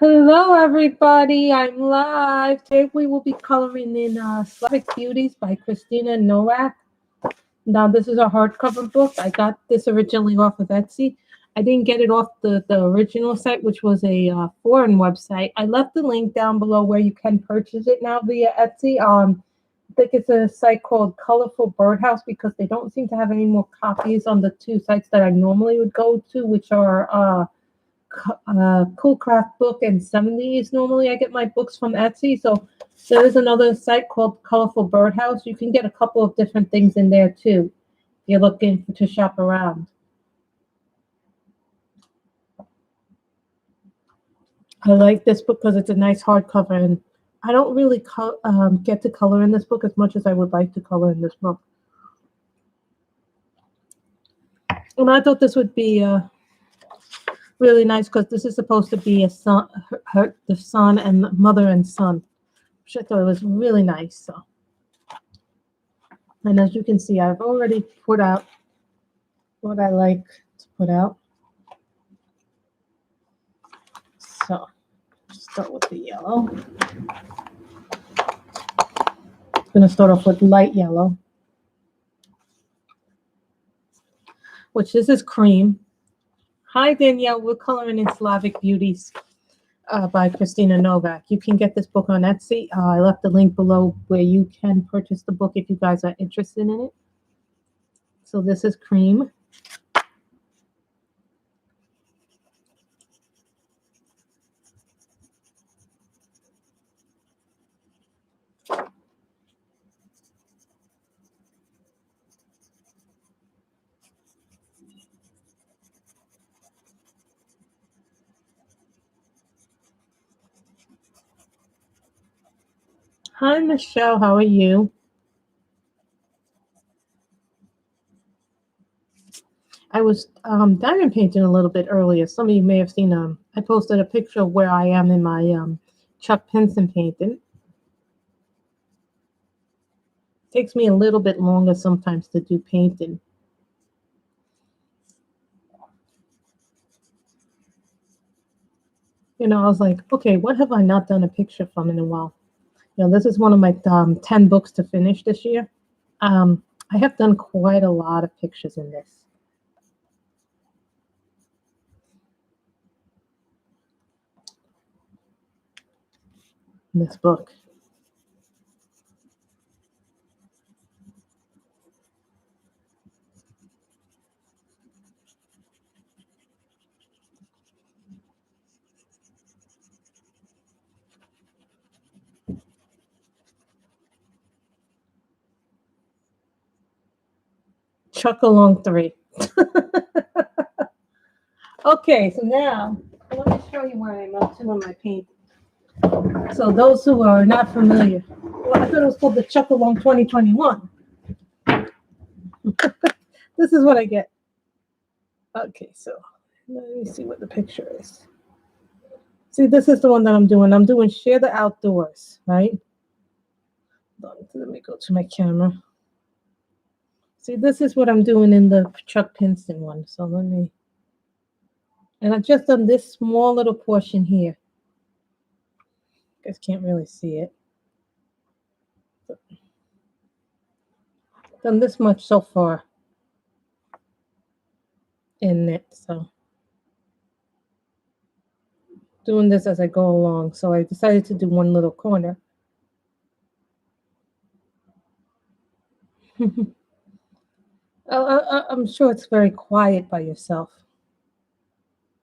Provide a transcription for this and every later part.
Hello, everybody. I'm live. Today we will be coloring in Slavic Beauties by Krystna and Nowak. Now, this is a hardcover book. I got this originally off of Etsy. I didn't get it off the original site, which was a foreign website. I left the link down below where you can purchase it now via Etsy. I think it's a site called Colorful Birdhouse because they don't seem to have any more copies on the two sites that I normally would go to, which are Cool Craft Book and 70s. Normally I get my books from Etsy, so there is another site called Colorful Birdhouse. You can get a couple of different things in there too if you're looking to shop around. I like this book because it's a nice hardcover, and I don't really get to color in this book as much as I would like to color in this book. And I thought this would be really nice because this is supposed to be a son, the son and mother and son, which I thought it was really nice. So, and as you can see, I've already put out what I like to put out. So, start with the yellow. I'm going to start off with light yellow, which this is cream. Hi, Danielle. We're coloring in Slavic Beauties by Krystna Nowak. You can get this book on Etsy. I left the link below where you can purchase the book if you guys are interested in it. So this is cream. Hi, Michelle. How are you? I was diamond painting a little bit earlier. Some of you may have seen I posted a picture of where I am in my Chuck Pinson painting. It takes me a little bit longer sometimes to do painting. You know, I was like, okay, what have I not done a picture from in a while? You know, this is one of my 10 books to finish this year. I have done quite a lot of pictures in this. Book. Chuck along 3. Okay, so now let me show you where I'm up to on my paint. So those who are not familiar, well, I thought it was called the Chuck Along 2021. This is what I get. Okay, so let me see what the picture is. See, this is the one that I'm doing. I'm doing Share the Outdoors, right? Let me go to my camera. See, this is what I'm doing in the Chuck Pinson one. So let me, and I've just done this small little portion here. You guys can't really see it. Done this much so far in it, so doing this as I go along. So I decided to do one little corner. I'm sure it's very quiet by yourself.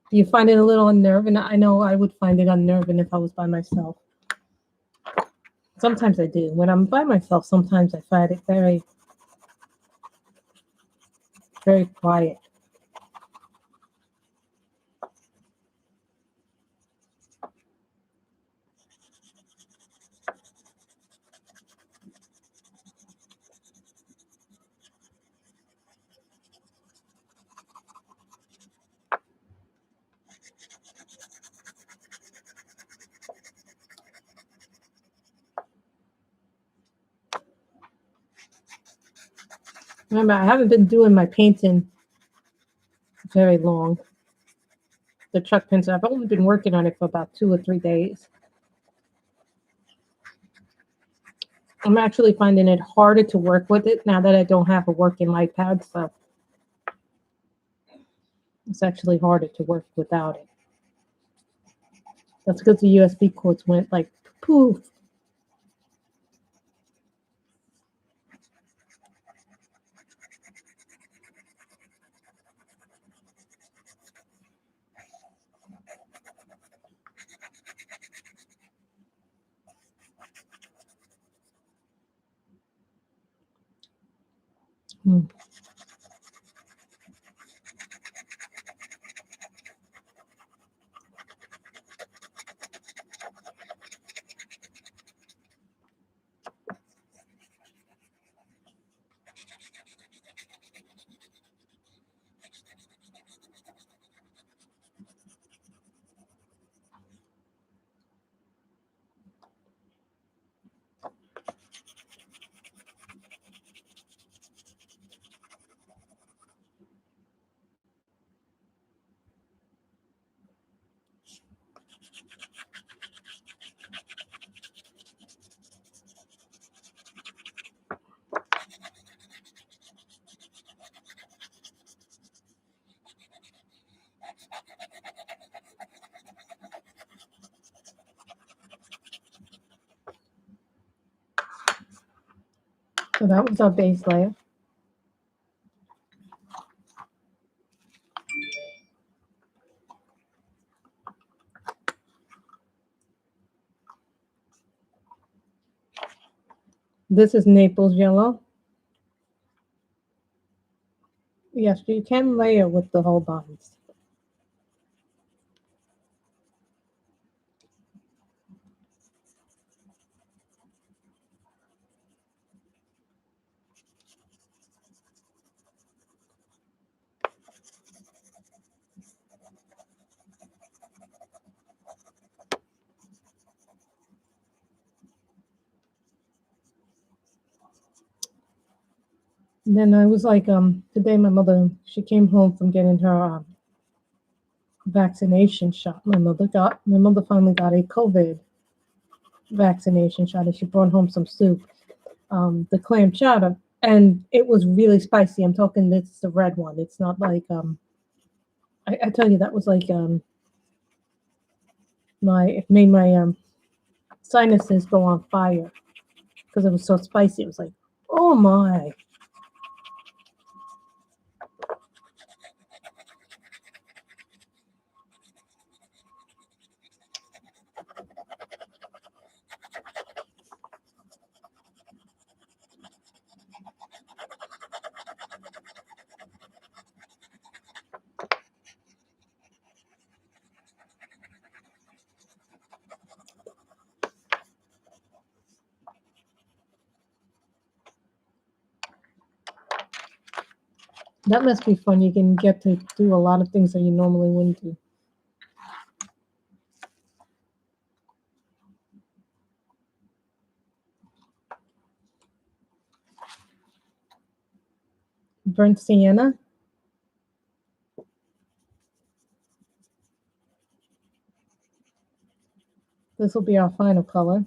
Do you find it a little unnerving? I know I would find it unnerving if I was by myself. Sometimes I do. When I'm by myself, sometimes I find it very, very quiet. Remember, I haven't been doing my painting very long. the chuck pins. I've only been working on it for about 2 or 3 days. I'm actually finding it harder to work with it now that I don't have a working iPad. So it's actually harder to work without it. That's because the USB cords went like poof. Hmm. So that was our base layer. This is Naples yellow. Yes, you can layer with the whole bodies. And then I was like, today my mother, she came home from getting her vaccination shot. My mother finally got a COVID vaccination shot, and she brought home some soup, the clam chowder, and it was really spicy. I'm talking, it's the red one. It's not like I tell you, that was like it made my sinuses go on fire because it was so spicy. It was like, oh my. That must be fun. You can get to do a lot of things that you normally wouldn't do. Burnt sienna. This will be our final color.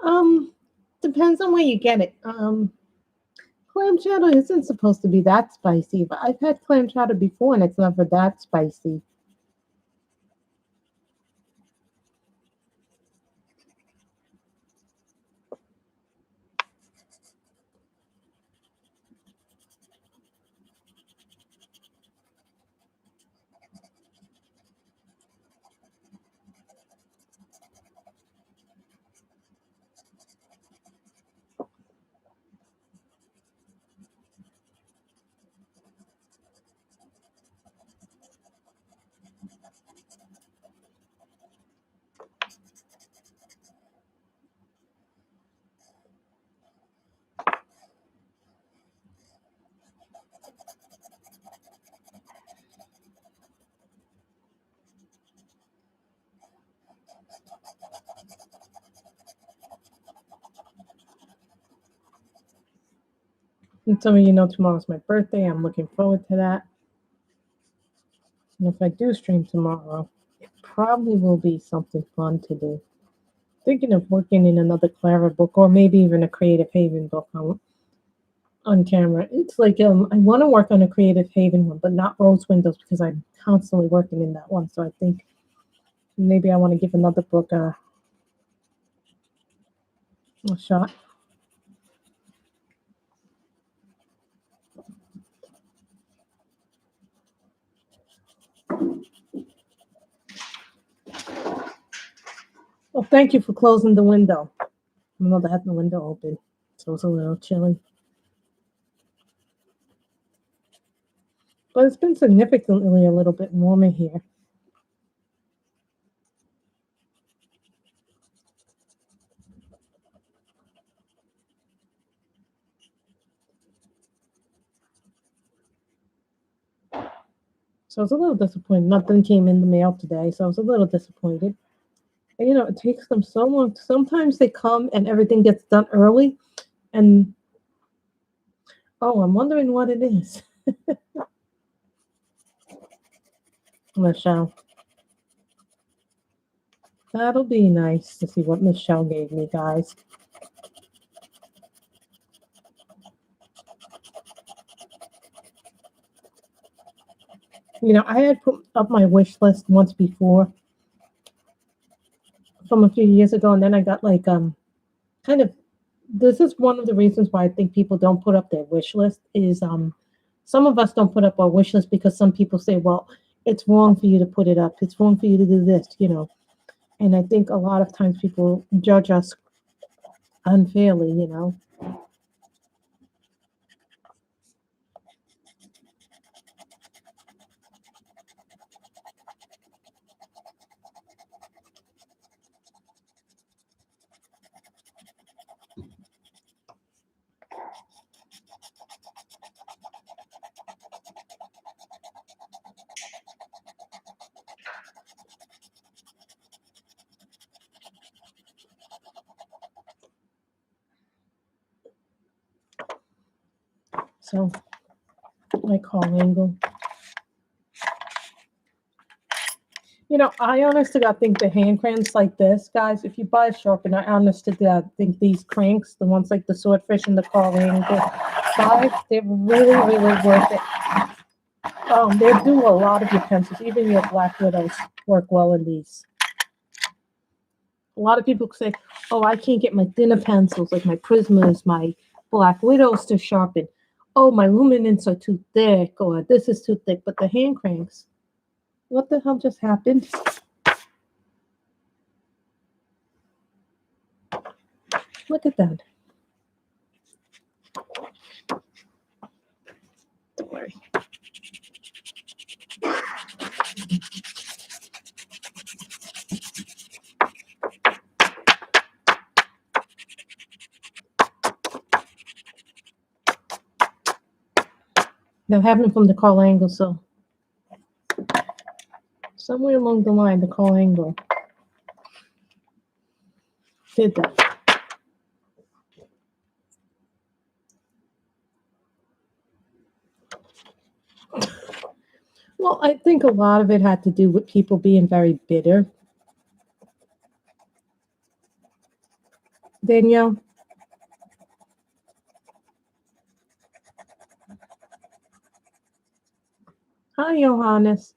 Um, Depends on where you get it. clam chowder isn't supposed to be that spicy, but I've had clam chowder before and it's never that spicy. And some of you know tomorrow's my birthday. I'm looking forward to that. And if I do stream tomorrow, it probably will be something fun to do. Thinking of working in another Clara book or maybe even a Creative Haven book on camera. It's like I want to work on a Creative Haven one, but not Rose Windows because I'm constantly working in that one. So I think maybe I want to give another book a shot. Well, thank you for closing the window. My mother had the window open, so it's a little chilly. But it's been significantly a little bit warmer here. So I was a little disappointed. Nothing came in the mail today, so I was a little disappointed. And it takes them so long. Sometimes they come and everything gets done early, and I'm wondering what it is. Michelle. That'll be nice to see what Michelle gave me, guys. I had put up my wish list once before from a few years ago, and then I got like kind of this is one of the reasons why I think people don't put up their wish list is some of us don't put up our wish list because some people say, well, it's wrong for you to put it up. It's wrong for you to do this. And I think a lot of times people judge us unfairly. So I call angle. I honestly I think the hand cranks like this, guys, if you buy a sharpener, I honestly think these cranks, the ones like the swordfish and the Carl Angle size, they're really, really worth it. They do a lot of your pencils, even your Black Widows work well in these. A lot of people say, oh, I can't get my thinner pencils, like my Prismas, my Black Widows to sharpen. Oh, my luminants are too thick, or this is too thick, but the hand cranks. What the hell just happened? Look at that. Don't worry. That happened from the Carl Angle, so somewhere along the line, the Carl Angle did that. Well, I think a lot of it had to do with people being very bitter. Danielle? Hi, Johannes.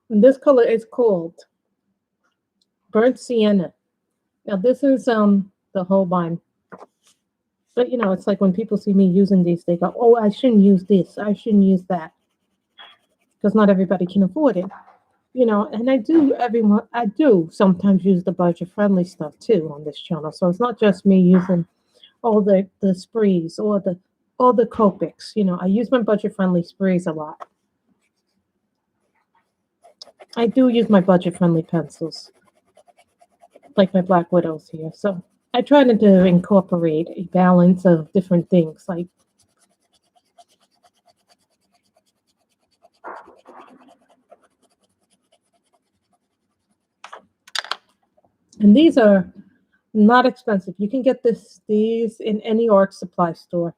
And this color is called Burnt Sienna. Now this is the Holbein. But it's like when people see me using these, they go, "Oh, I shouldn't use this. I shouldn't use that," because not everybody can afford it. And I do sometimes use the budget friendly stuff too on this channel. So it's not just me using all the sprees or the Copics. I use my budget friendly sprees a lot. I do use my budget friendly pencils, like my Black Widows here. So I try to incorporate a balance of different things. And these are not expensive. You can get these in any art supply store.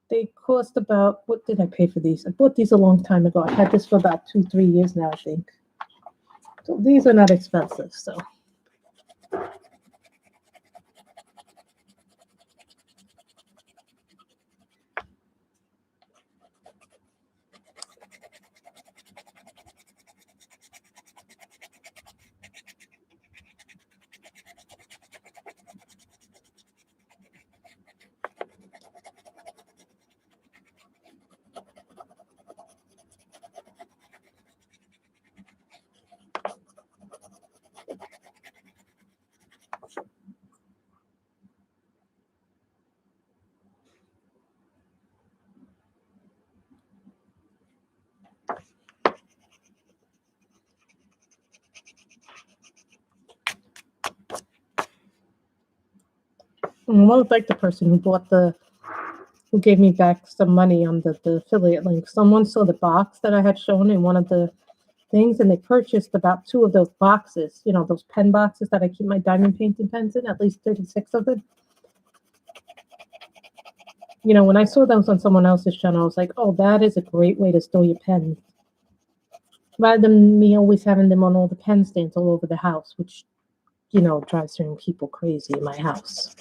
They cost about, what did I pay for these? I bought these a long time ago. I had this for about 2, 3 years now, I think. So these are not expensive. So I won't thank the person who gave me back some money on the affiliate link. Someone saw the box that I had shown in one of the things, and they purchased about 2 of those boxes, those pen boxes that I keep my diamond painting pens in, at least 36 of them. When I saw those on someone else's channel, I was like, oh, that is a great way to store your pens. Rather than me always having them on all the pen stands all over the house, which, drives certain people crazy in my house.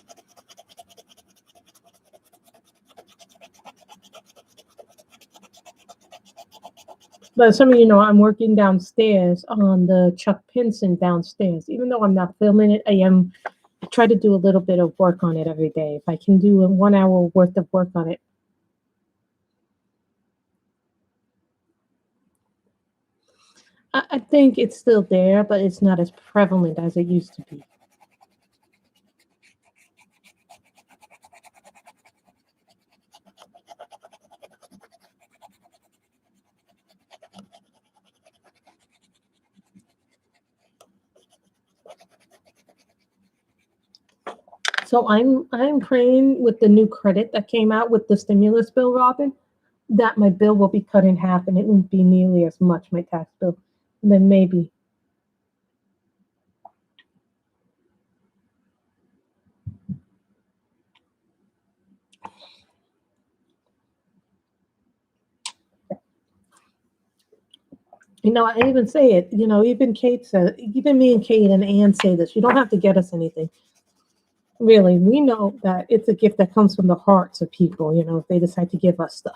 But some of you know I'm working downstairs on the Chuck Pinson downstairs. Even though I'm not filming it, I try to do a little bit of work on it every day. If I can do a 1 hour worth of work on it. I think it's still there, but it's not as prevalent as it used to be. So I'm praying with the new credit that came out with the stimulus bill, Robin, that my bill will be cut in half and it won't be nearly as much, my tax bill. And then maybe. I even say it, even me and Kate and Ann say this, you don't have to get us anything. Really, we know that it's a gift that comes from the hearts of people, if they decide to give us stuff.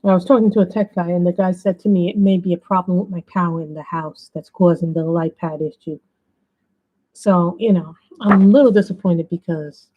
I was talking to a tech guy, and the guy said to me, it may be a problem with my power in the house that's causing the light pad issue. So, I'm a little disappointed because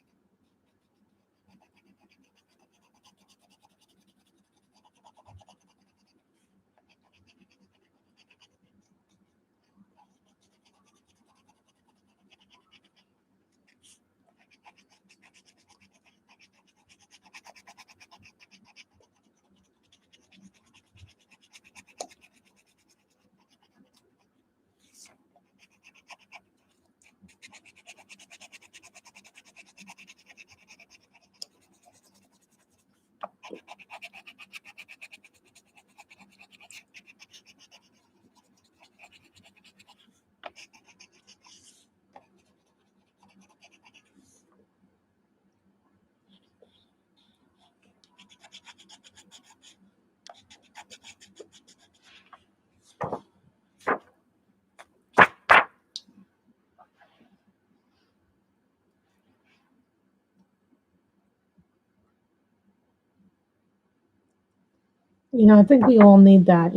I think we all need that,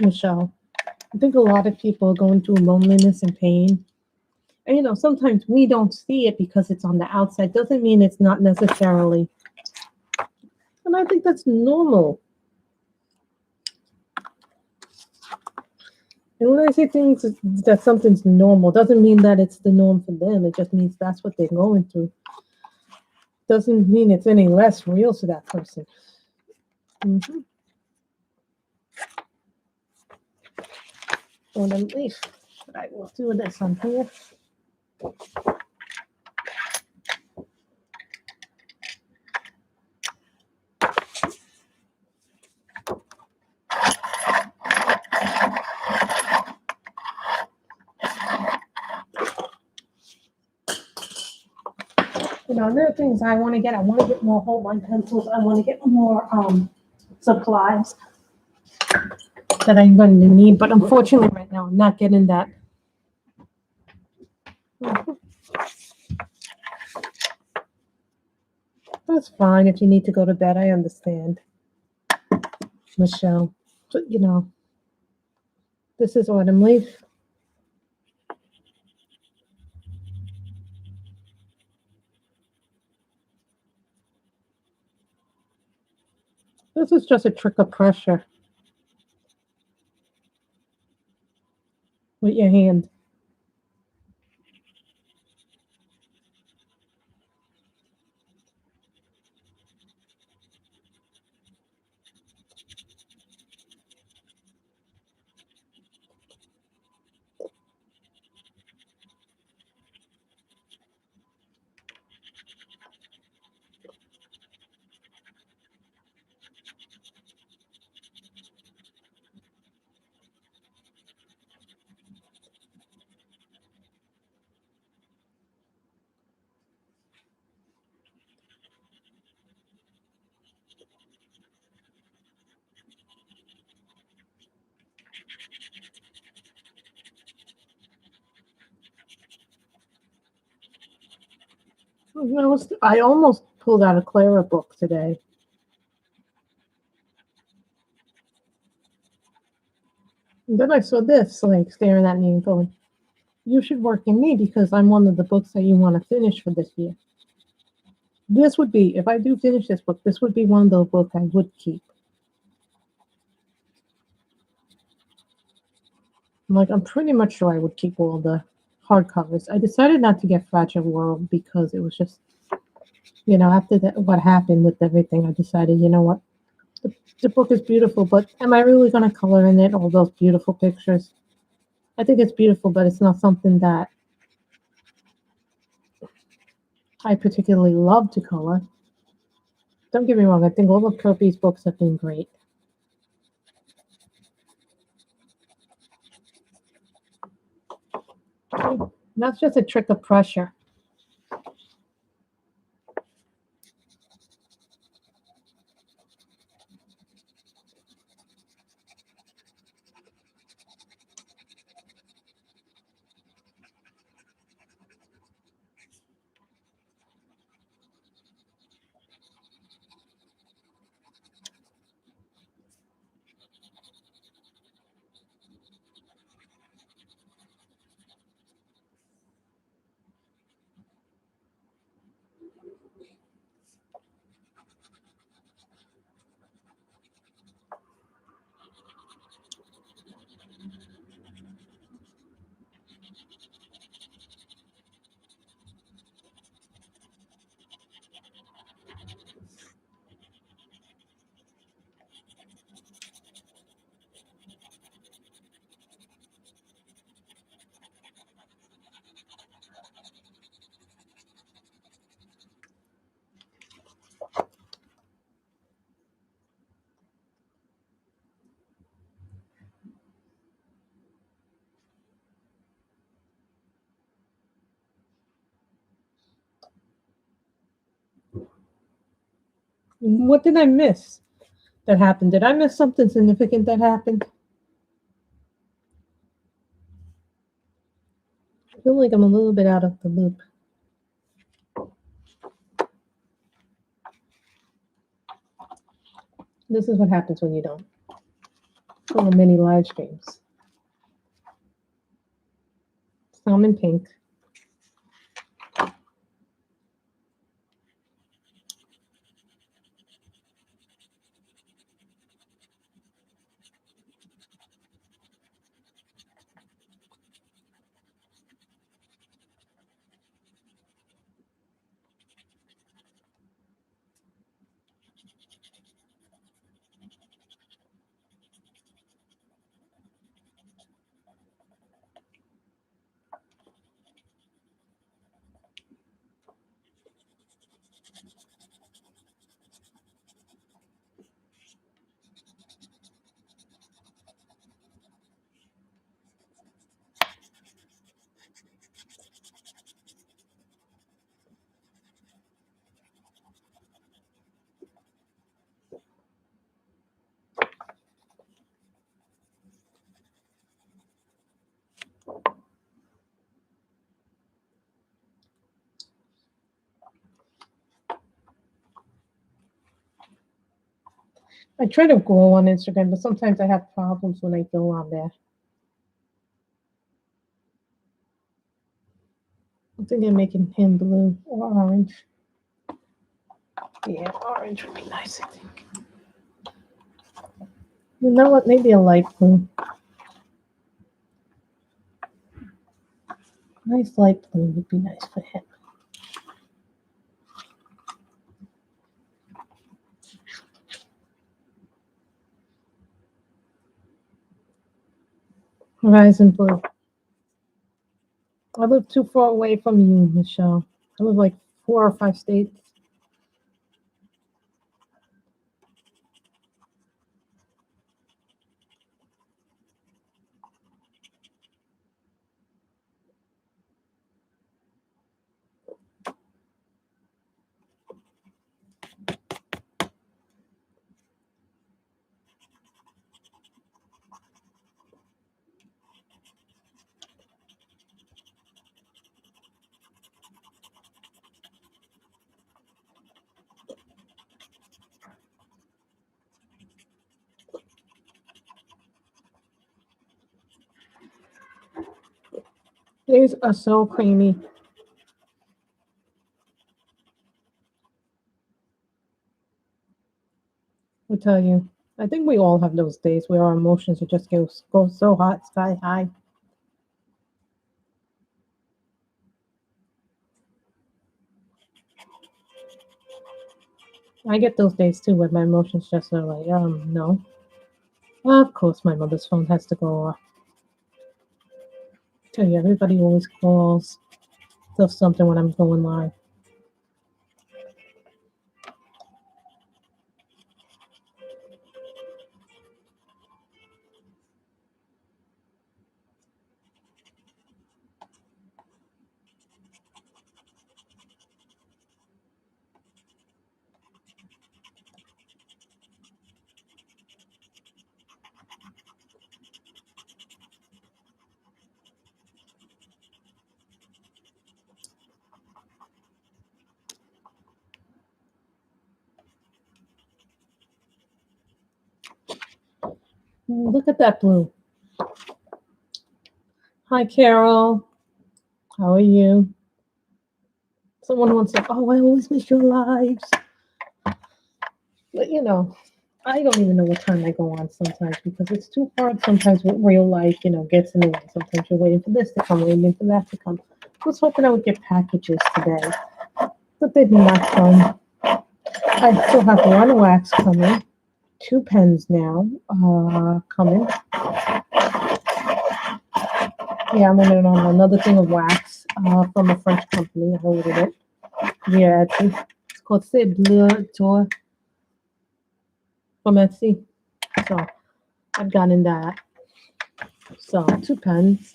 Michelle. I think a lot of people are going through loneliness and pain. And, sometimes we don't see it because it's on the outside. Doesn't mean it's not necessarily. And I think that's normal. And when I say things that something's normal, doesn't mean that it's the norm for them. It just means that's what they're going through. Doesn't mean it's any less real to that person. Mm-hmm. And at least I will do this on here. There are things I want to get. I want to get more whole line pencils. I want to get more supplies that I'm going to need. But unfortunately, right now, I'm not getting that. That's fine if you need to go to bed. I understand, Michelle. But this is autumn leaf. This is just a trick of pressure with your hand. I almost pulled out a Clara book today. And then I saw this, like, staring at me and going, you should work in me because I'm one of the books that you want to finish for this year. This would be, if I do finish this book, this would be one of the books I would keep. I'm pretty much sure I would keep all the hardcovers. I decided not to get Fragile World because it was just, after that, what happened with everything, I decided, what, the book is beautiful, but am I really going to color in it all those beautiful pictures? I think it's beautiful, but it's not something that I particularly love to color. Don't get me wrong, I think all of Kirby's books have been great. That's just a trick of pressure. What did I miss that happened? Did I miss something significant that happened? I feel like I'm a little bit out of the loop. This is what happens when you don't. Little mini live streams. Salmon pink. I try to grow on Instagram, but sometimes I have problems when I go on there. I'm thinking of making him blue or orange. Yeah, orange would be nice, I think. You know what? Maybe a light blue. Nice light blue would be nice for him. Horizon blue. I live too far away from you, Michelle. I live like 4 or 5 states. These are so creamy. I tell you, I think we all have those days where our emotions are just go so hot, sky high. I get those days too where my emotions just are like, no. Of course, my mother's phone has to go off. I tell you, everybody always calls. Does something when I'm going live. Look at that blue. Hi, Carol. How are you? Someone once said, "Oh, I always miss your lives." But you know, I don't even know what time I go on sometimes because it's too hard sometimes with real life, gets in the way. Sometimes you're waiting for this to come, waiting for that to come. I was hoping I would get packages today, but they did not come. I still have one wax coming, 2 pens now coming. Yeah, I'm waiting on another thing of wax from a French company. I ordered it. Yeah, it's called C'est Bleu Tour from Etsy. So I've gotten that. So 2 pens.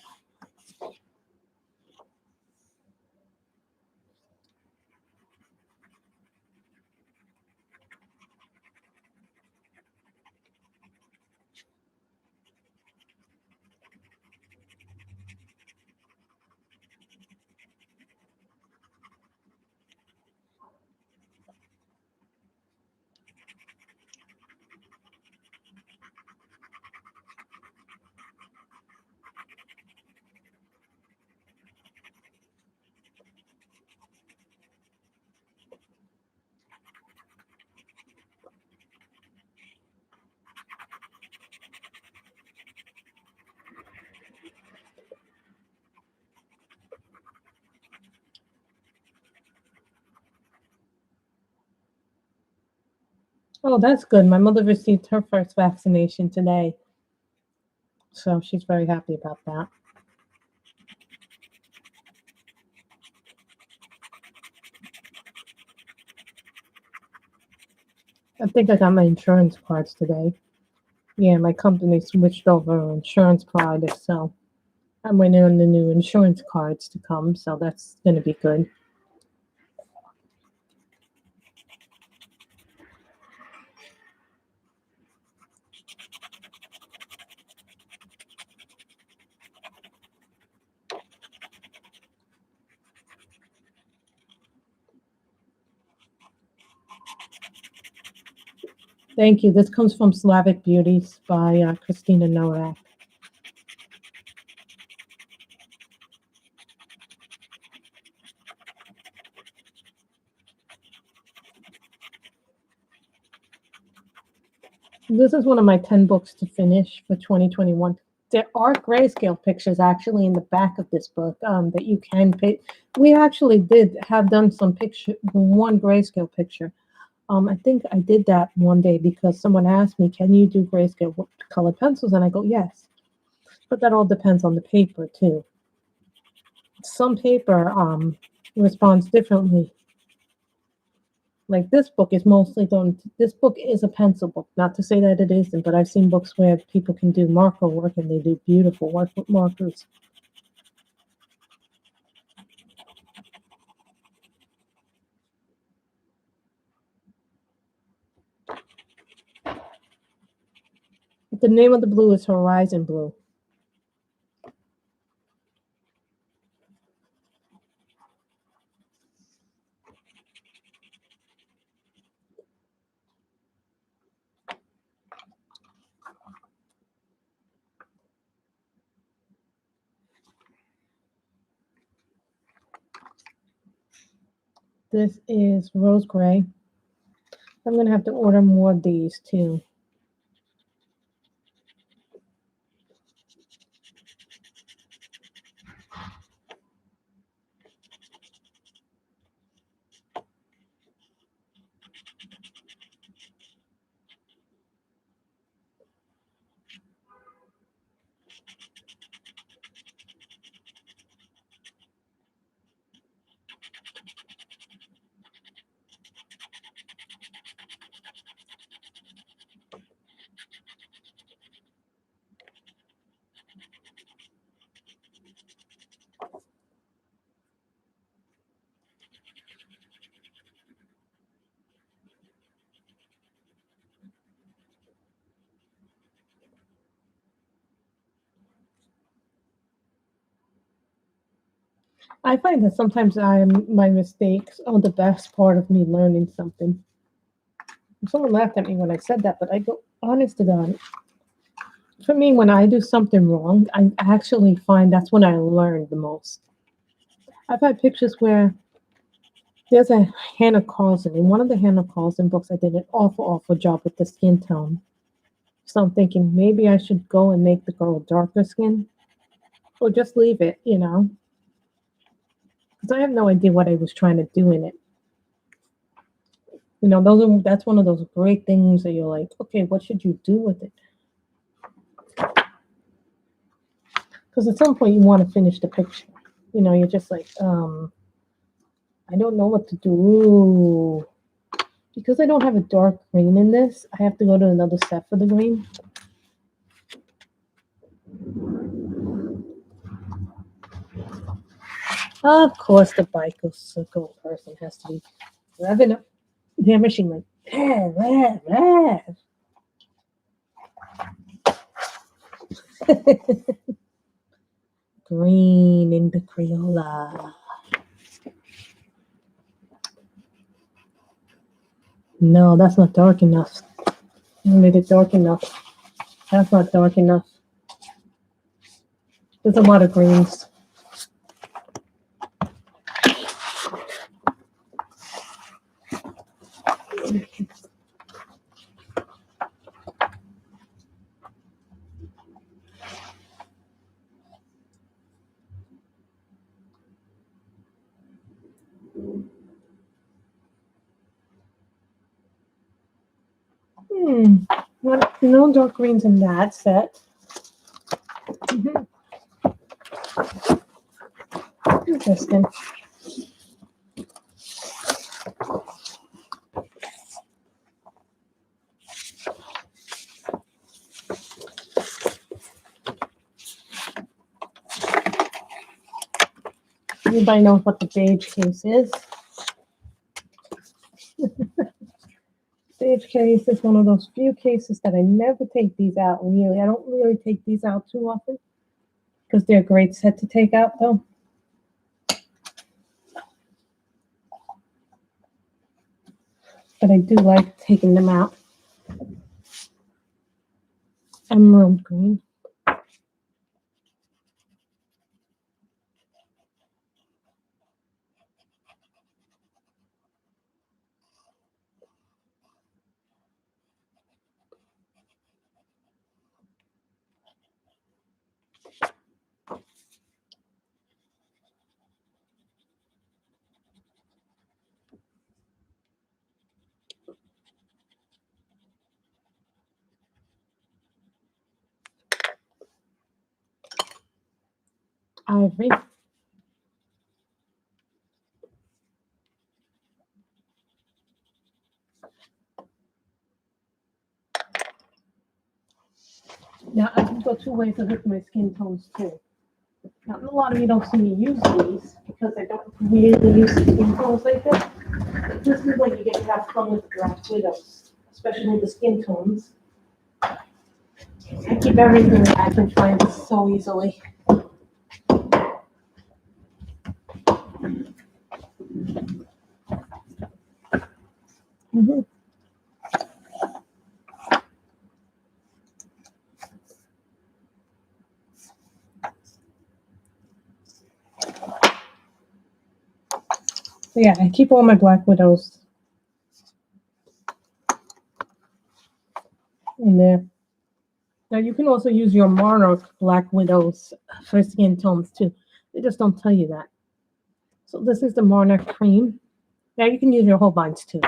Oh, that's good. My mother received her first vaccination today, so she's very happy about that. I think I got my insurance cards today. Yeah, my company switched over insurance provider, so I'm waiting on the new insurance cards to come, so that's going to be good. Thank you. This comes from Slavic Beauties by Krystna Nowak. This is one of my 10 books to finish for 2021. There are grayscale pictures actually in the back of this book that you can pay. We actually did have done some picture, one grayscale picture. I think I did that one day because someone asked me, "Can you do grayscale colored pencils?" And I go, "Yes," but that all depends on the paper too. Some paper responds differently. Like this book is mostly done. This book is a pencil book. Not to say that it isn't, but I've seen books where people can do marker work and they do beautiful work with markers. But the name of the blue is Horizon Blue. This is Rose Gray. I'm gonna have to order more of these too. I find that sometimes my mistakes are the best part of me learning something. Someone laughed at me when I said that, but I go, honest to God, for me, when I do something wrong, I actually find that's when I learn the most. I've had pictures where there's a Hannah Carlson. In one of the Hannah Carlson books, I did an awful, awful job with the skin tone. So I'm thinking maybe I should go and make the girl darker skin or just leave it, because I have no idea what I was trying to do in it. That's one of those great things that you're like, okay, what should you do with it? Because at some point you want to finish the picture. You're just like, I don't know what to do. Because I don't have a dark green in this, I have to go to another set for the green. Of course, the bicycle person has to be revving up their machine like, rev, rev, rev. Green in the Crayola. No, that's not dark enough. I made it dark enough. That's not dark enough. There's a lot of greens. No dark greens in that set. Interesting. Anybody knows what the beige case is? Beige case is one of those few cases that I never take these out, really. I don't really take these out too often because they're a great set to take out, though. But I do like taking them out. Emerald green. Ivory. Now, I can go two ways with my skin tones, too. Now, a lot of you don't see me use these because I don't really use skin tones like this. But this is when you get to have fun with the Black Widows, especially the skin tones. I keep everything that I can find so easily. So yeah, I keep all my Black Widows in there. Now you can also use your Monarch Black Widows for skin tones too. They just don't tell you that. So this is the Monarch cream. Now you can use your Holbeins too.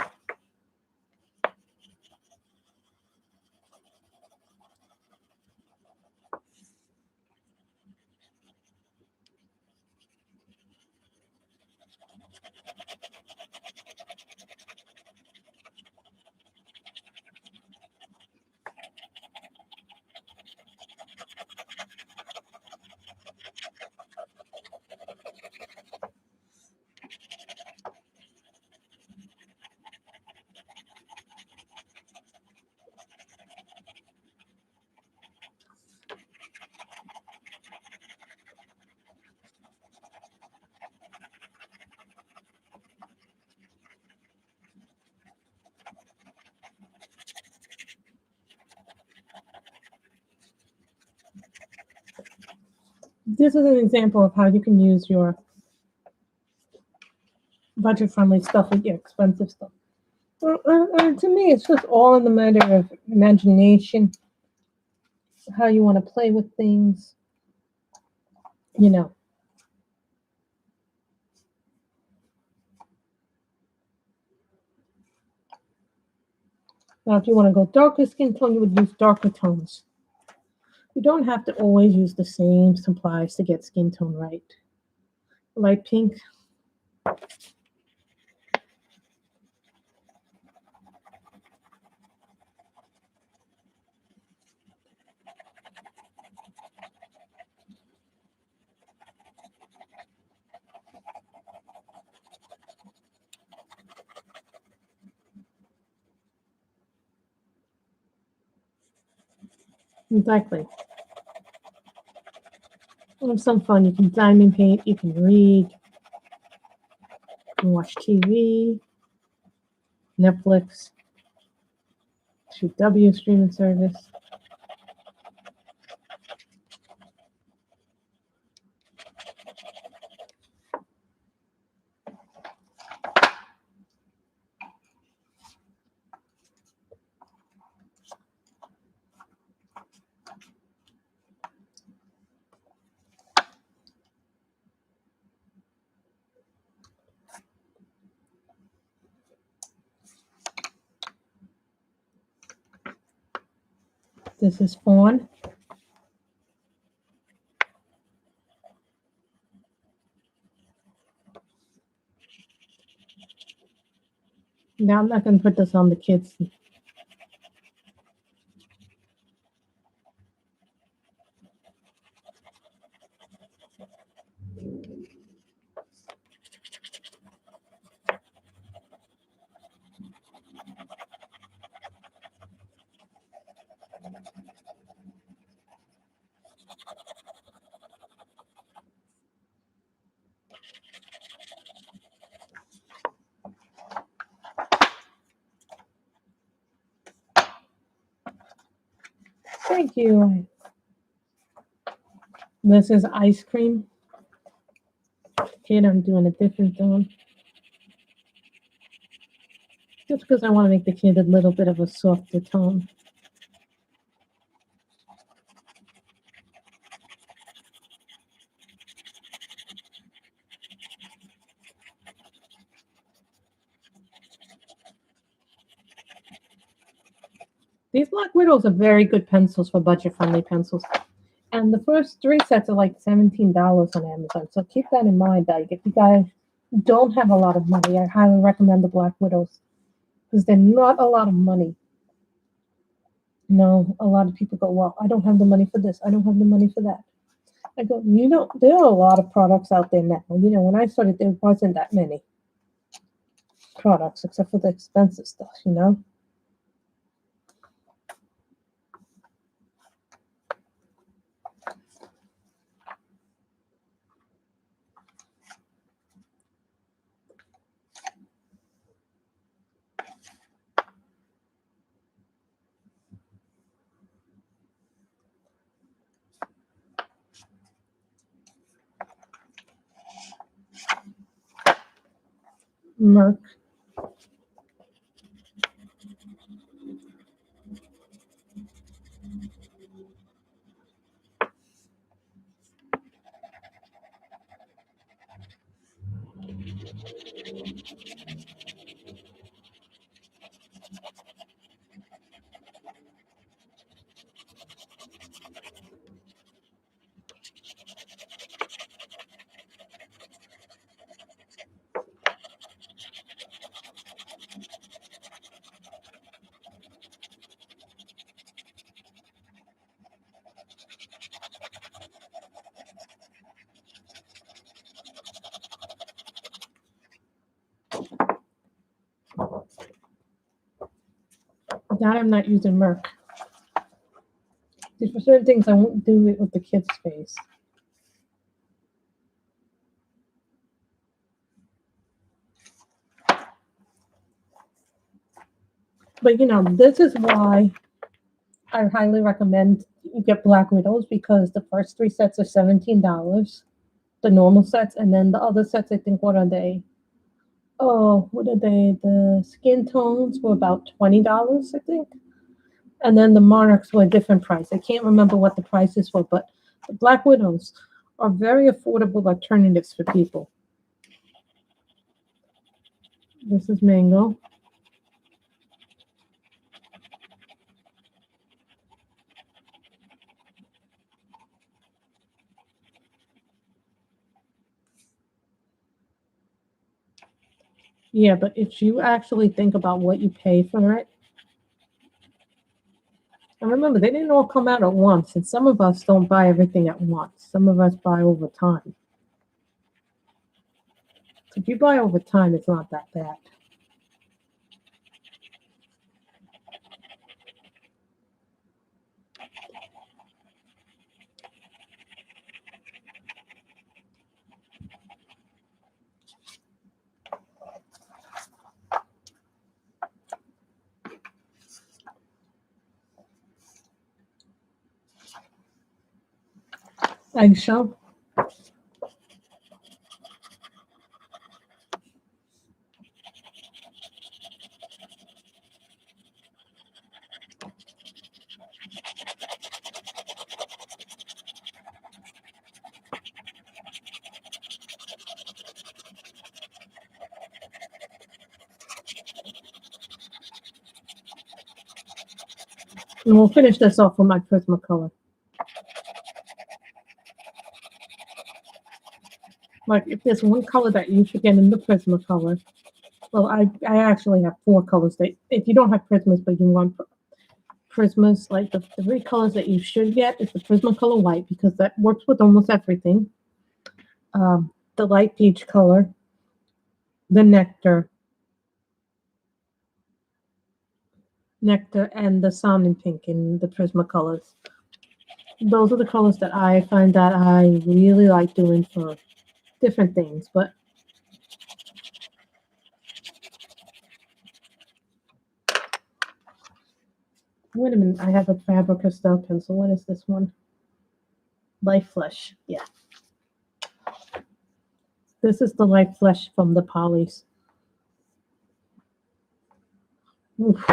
This is an example of how you can use your budget-friendly stuff with your expensive stuff. To me, it's just all in the matter of imagination, how you want to play with things, you know. Now, if you want to go darker skin tone, you would use darker tones. You don't have to always use the same supplies to get skin tone right. Light pink. Exactly. Have some fun. You can diamond paint, you can read, you can watch TV, Netflix, CW streaming service. This is fawn. Now I'm not going to put this on the kids. Thank you. This is ice cream. Kid, I'm doing a different tone. Just because I want to make the kid a little bit of a softer tone. These Black Widows are very good pencils for budget-friendly pencils. And the first 3 sets are like $17 on Amazon. So keep that in mind. That if you guys don't have a lot of money, I highly recommend the Black Widows because they're not a lot of money. No, a lot of people go, well, I don't have the money for this. I don't have the money for that. I go, you know, there are a lot of products out there now. You know, when I started, there wasn't that many products except for the expensive stuff, you know. Merc. That I'm not using Merc. For certain things, I won't do it with the kid's face. But you know, this is why I highly recommend you get Black Widows because the first 3 sets are $17, the normal sets, and then the other sets, I think, what are they? Oh, what are they? The skin tones were about $20, I think. And then the Monarchs were a different price. I can't remember what the prices were, but the Black Widows are very affordable alternatives for people. This is mango. Yeah, but if you actually think about what you pay for it, and remember, they didn't all come out at once, and some of us don't buy everything at once. Some of us buy over time. So if you buy over time, it's not that bad. Eggshell. And we'll finish this off with my Prismacolor. Like, if there's one color that you should get in the Prismacolor, well, I actually have 4 colors that, if you don't have Prismas but you want Prismas, like the 3 colors that you should get is the Prismacolor White, because that works with almost everything. The light peach color, the nectar, and the salmon pink in the Prismacolors. Those are the colors that I find that I really like doing for different things. But wait a minute, I have a Faber-Castell pencil. What is this one? Light Flesh. Yeah. This is the Light Flesh from the Polys. Oof.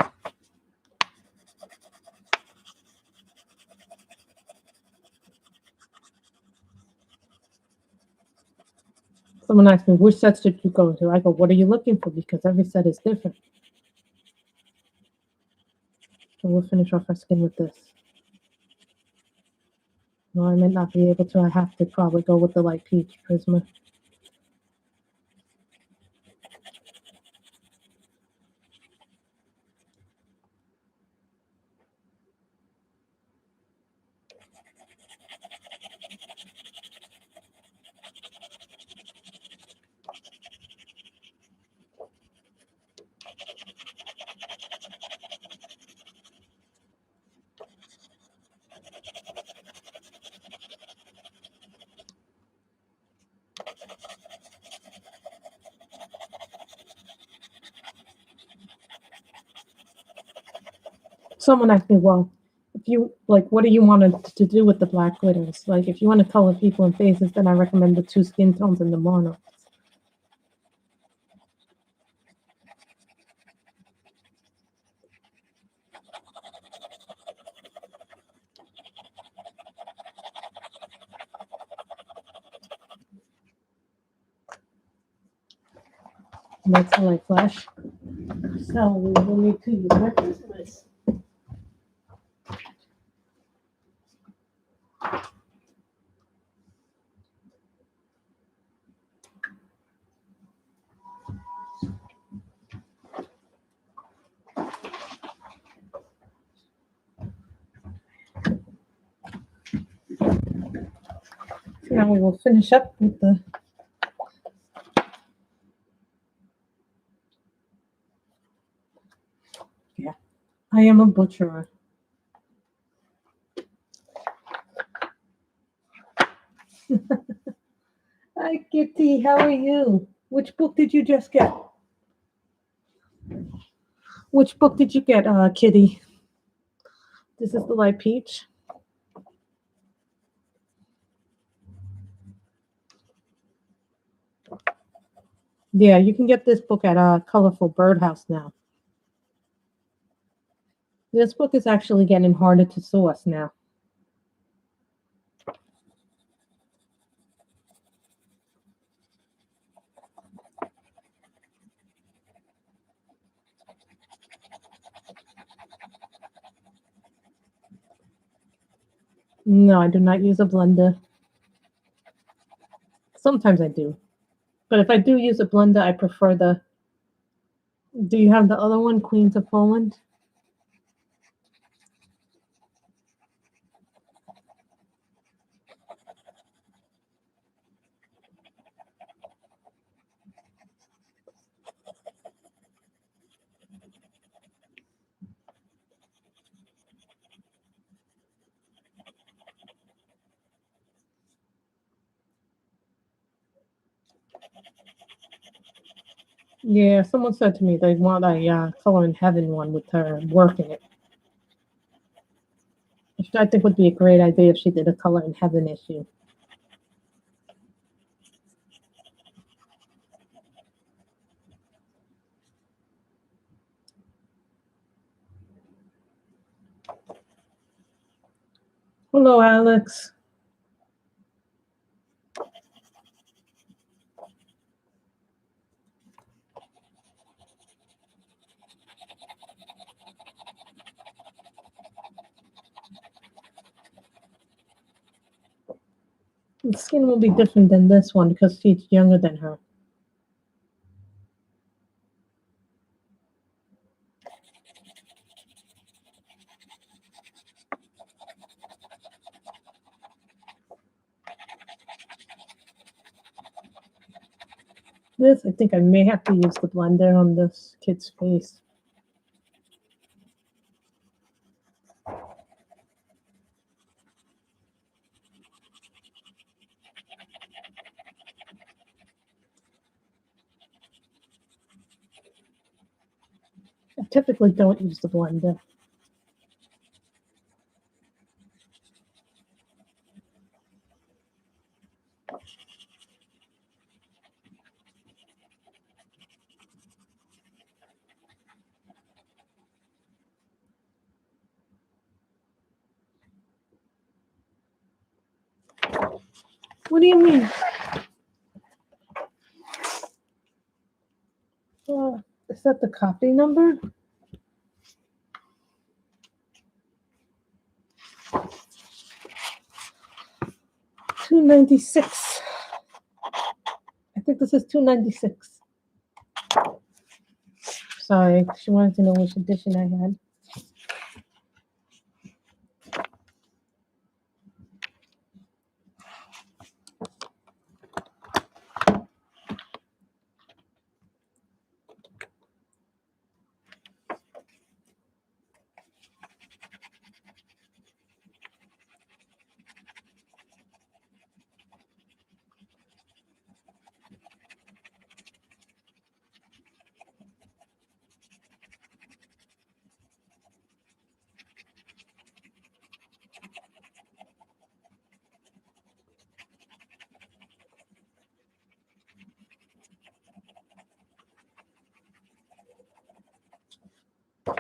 Someone asked me, which sets did you go to? I go, what are you looking for? Because every set is different. So we'll finish off our skin with this. No, I might not be able to. I have to probably go with the light peach Prisma. Someone asked me, well, if you like, what do you want to do with the black glitters? Like, if you want to color people in faces, then I recommend the 2 skin tones in the mono. And that's the Light Flash. So we will need to use our Prismas. Now we will finish up with the I am a butcherer. Hi, Kitty. How are you? Which book did you just get? Which book did you get, Kitty? This is the Light Peach. Yeah, you can get this book at Colorful Birdhouse now. This book is actually getting harder to source now. No, I do not use a blender. Sometimes I do. But if I do use a blender, I prefer the... Do you have the other one, Queens of Poland? Yeah, someone said to me they want a Color in Heaven one with her working it. Which I think would be a great idea if she did a Color in Heaven issue. Hello, Alex. The skin will be different than this one because she's younger than her. This, I think I may have to use the blender on this kid's face. I typically don't use the blender. What do you mean? Is that the copy number? $2.96. I think this is $2.96. Sorry, she wanted to know which edition I had.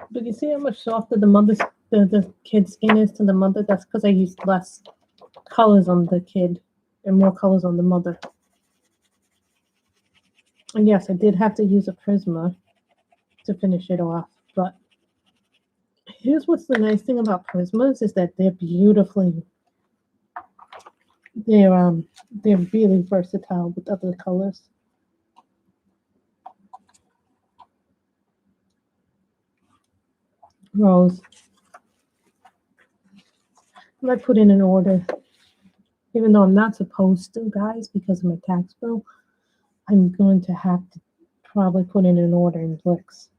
But you see how much softer the kid's skin is to the mother? That's because I used less colors on the kid and more colors on the mother. And yes, I did have to use a Krystna to finish it off. But here's what's the nice thing about Krystnas is that they're really versatile with other colors. Rose. I put in an order, even though I'm not supposed to, guys, because of my tax bill. I'm going to have to probably put in an order in Blix.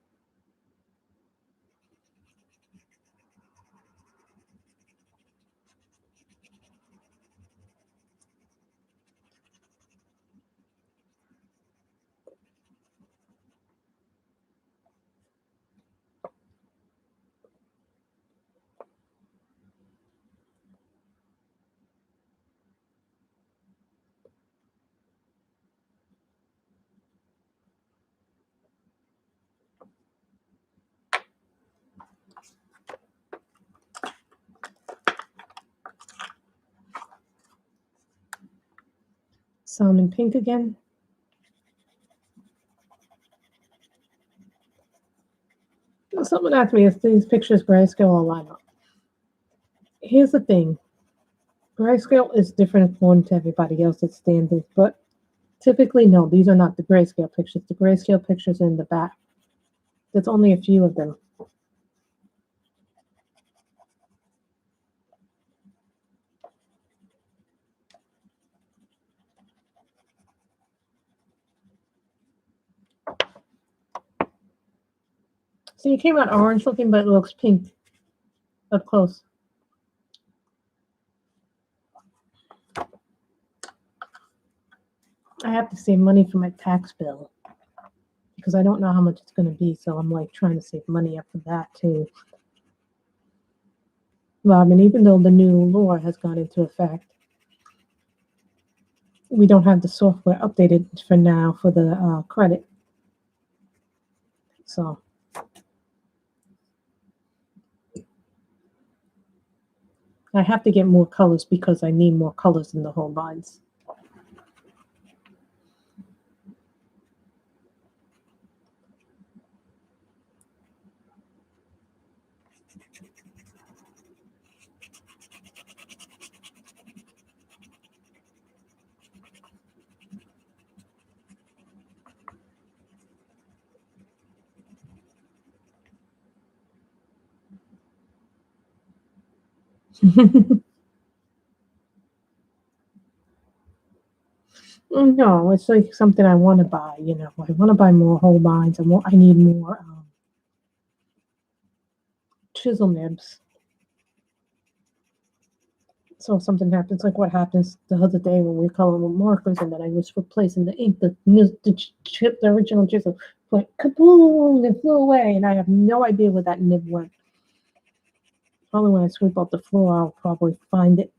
Salmon pink again. Someone asked me if these pictures grayscale or line up. Here's the thing. Grayscale is different according to everybody else. It's standard, but typically, no, these are not the grayscale pictures. The grayscale pictures are in the back. There's only a few of them. So you came out orange looking, but it looks pink up close. I have to save money for my tax bill because I don't know how much it's going to be. So I'm like trying to save money up for that too. Well, I mean, even though the new law has gone into effect, we don't have the software updated for now for the credit. So I have to get more colors because I need more colors in the whole lines. No, it's like something I want to buy. I want to buy more whole lines. I need more chisel nibs. So if something happens, like what happens the other day when we color with markers, and then I was replacing the ink, the original chisel went kaboom and flew away, and I have no idea where that nib went. Probably when I sweep up the floor, I'll probably find it.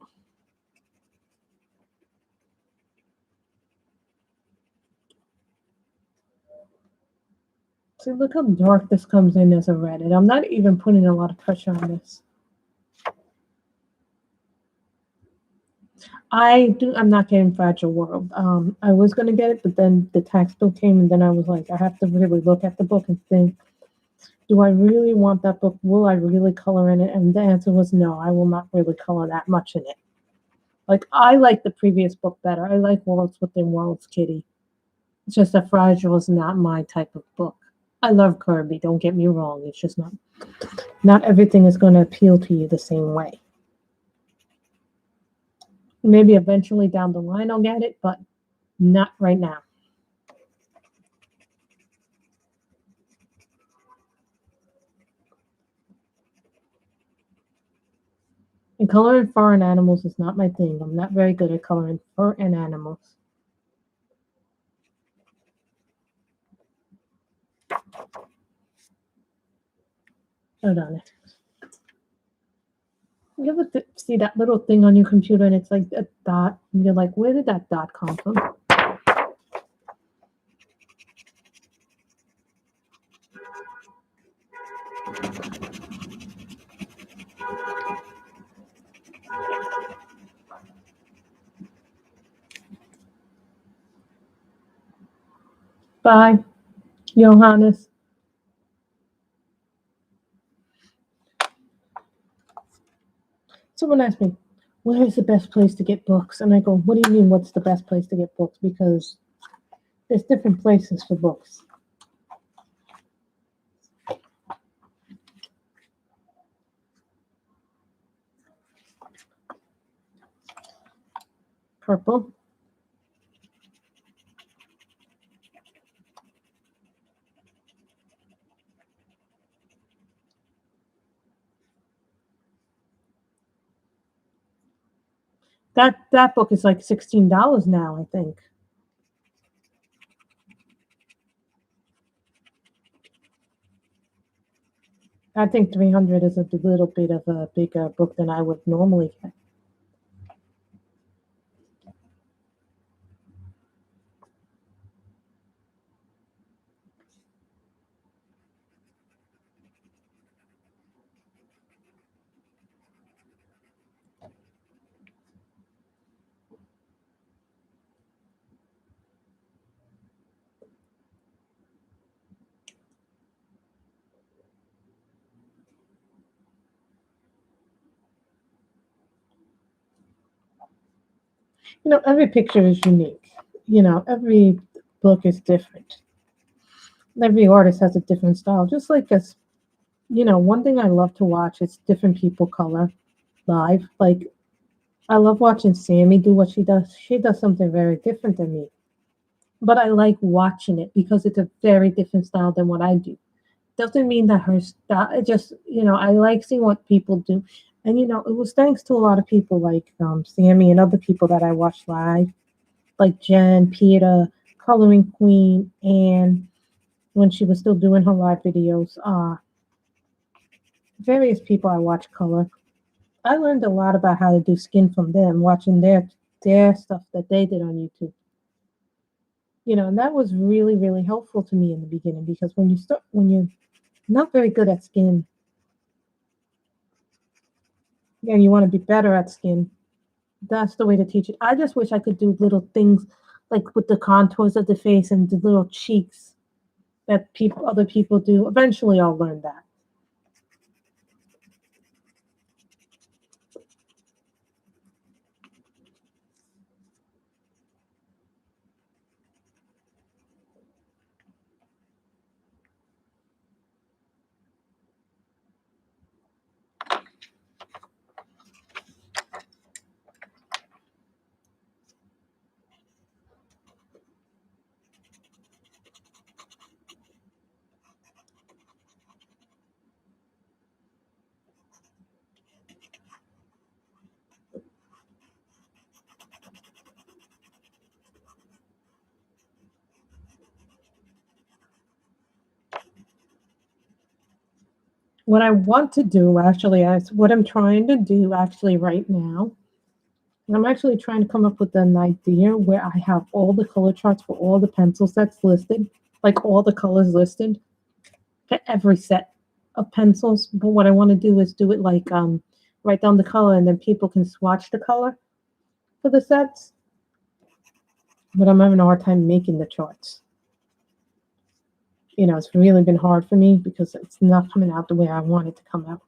See, look how dark this comes in as a red, and I'm not even putting a lot of pressure on this. I'm not getting Fragile World. I was gonna get it, but then the tax bill came, and then I was like, I have to really look at the book and think, do I really want that book? Will I really color in it? And the answer was no, I will not really color that much in it. Like, I like the previous book better. I like Worlds Within Worlds, Kitty. It's just that Fragile is not my type of book. I love Kirby, don't get me wrong. It's just not everything is going to appeal to you the same way. Maybe eventually down the line I'll get it, but not right now. And coloring foreign animals is not my thing. I'm not very good at coloring fur and animals. Hold on. You ever see that little thing on your computer and it's like a dot? And you're like, where did that dot come from? Bye, Johannes. Someone asked me, where is the best place to get books? And I go, what do you mean, what's the best place to get books? Because there's different places for books. Purple. That book is like $16 now, I think. I think 300 is a little bit of a bigger book than I would normally get. Every picture is unique. Every book is different. Every artist has a different style. Just like us, one thing I love to watch is different people color live. Like, I love watching Sammy do what she does. She does something very different than me. But I like watching it because it's a very different style than what I do. Doesn't mean that her style, it just, I like seeing what people do. And, it was thanks to a lot of people like Sammy and other people that I watched live, like Jen, Peter, Coloring Queen, and when she was still doing her live videos, various people I watch color. I learned a lot about how to do skin from them, watching their stuff that they did on YouTube. And that was really, really helpful to me in the beginning because when you're not very good at skin and you want to be better at skin, that's the way to teach it. I just wish I could do little things like with the contours of the face and the little cheeks that other people do. Eventually I'll learn that. What I want to do actually, what I'm trying to do actually right now, I'm actually trying to come up with an idea where I have all the color charts for all the pencil sets listed, like all the colors listed for every set of pencils. But what I want to do is do it like write down the color and then people can swatch the color for the sets. But I'm having a hard time making the charts. It's really been hard for me because it's not coming out the way I want it to come out.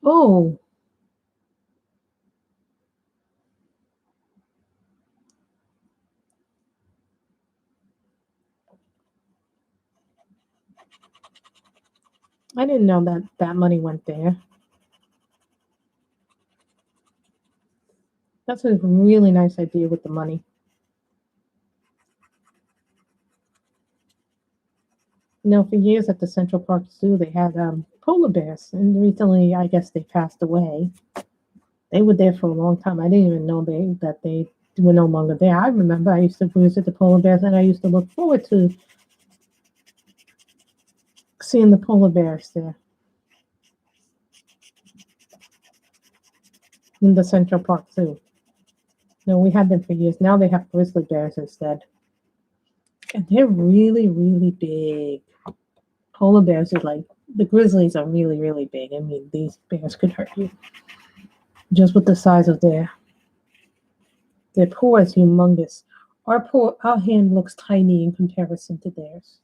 Oh, I didn't know that that money went there. That's a really nice idea with the money. For years at the Central Park Zoo, they had polar bears, and recently, I guess they passed away. They were there for a long time. I didn't even know that they were no longer there. I remember I used to visit the polar bears, and I used to look forward to seeing the polar bears there in the Central Park Zoo. No, we had them for years. Now they have grizzly bears instead, and they're really, really big. Polar bears are like the grizzlies are really, really big. I mean, these bears could hurt you just with the size of their paw is humongous. Our hand looks tiny in comparison to theirs.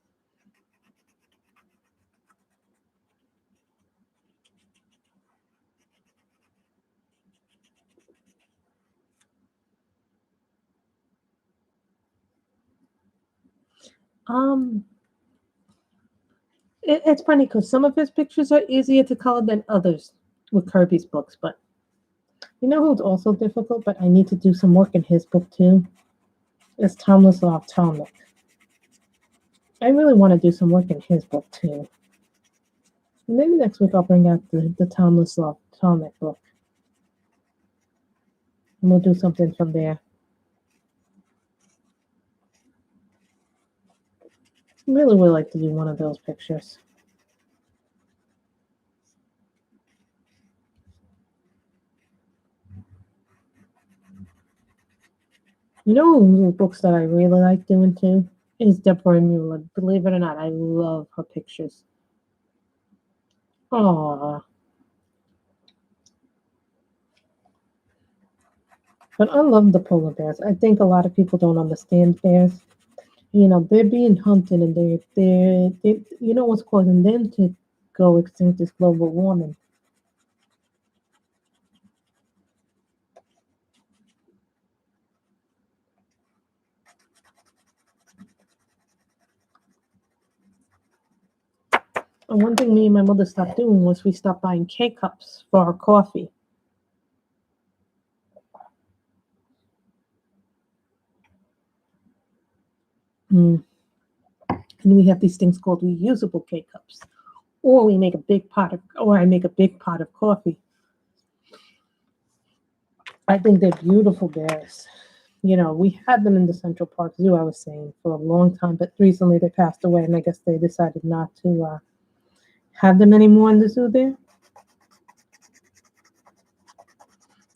Um, it's funny because some of his pictures are easier to color than others with Kirby's books, but you know who's also difficult, but I need to do some work in his book too? It's Tomislav Tomic. I really want to do some work in his book too. Maybe next week I'll bring out the Tomislav Tomic book. And we'll do something from there. I really would like to do one of those pictures. You know books that I really like doing too? Is Deborah Mueller. Believe it or not, I love her pictures. Aww. But I love the polar bears. I think a lot of people don't understand bears. They're being hunted and you know what's causing them to go extinct is global warming. And one thing me and my mother stopped doing was we stopped buying K cups for our coffee. Mm. And we have these things called reusable K cups. Or I make a big pot of coffee. I think they're beautiful bears. We had them in the Central Park Zoo, I was saying, for a long time, but recently they passed away, and I guess they decided not to have them anymore in the zoo there.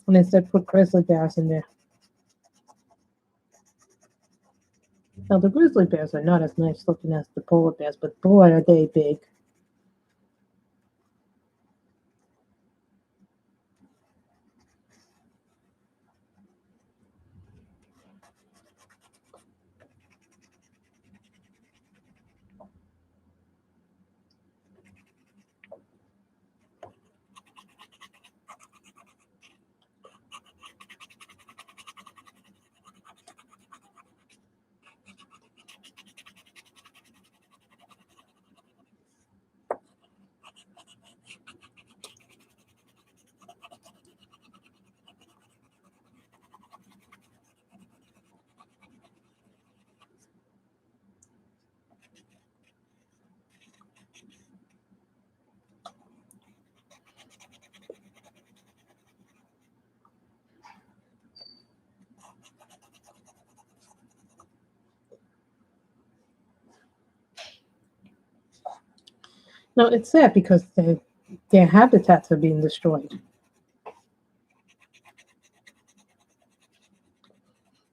And instead put grizzly bears in there. Now, the grizzly bears are not as nice looking as the polar bears, but boy, are they big. No, it's sad because their habitats are being destroyed.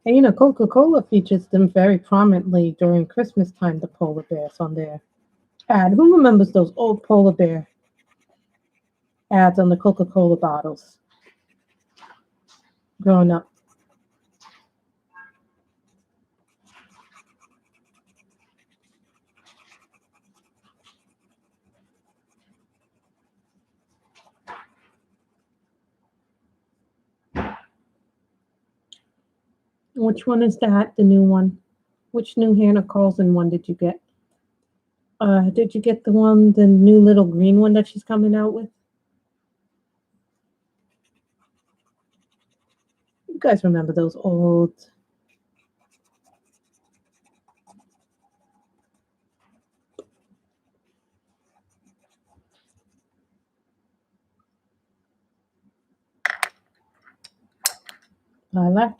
And Coca-Cola features them very prominently during Christmas time, the polar bears on their ad. Who remembers those old polar bear ads on the Coca-Cola bottles growing up? Which one is that? The new one? Which new Hannah Carlson one did you get? Did you get the new little green one that she's coming out with? You guys remember those old? Lilac?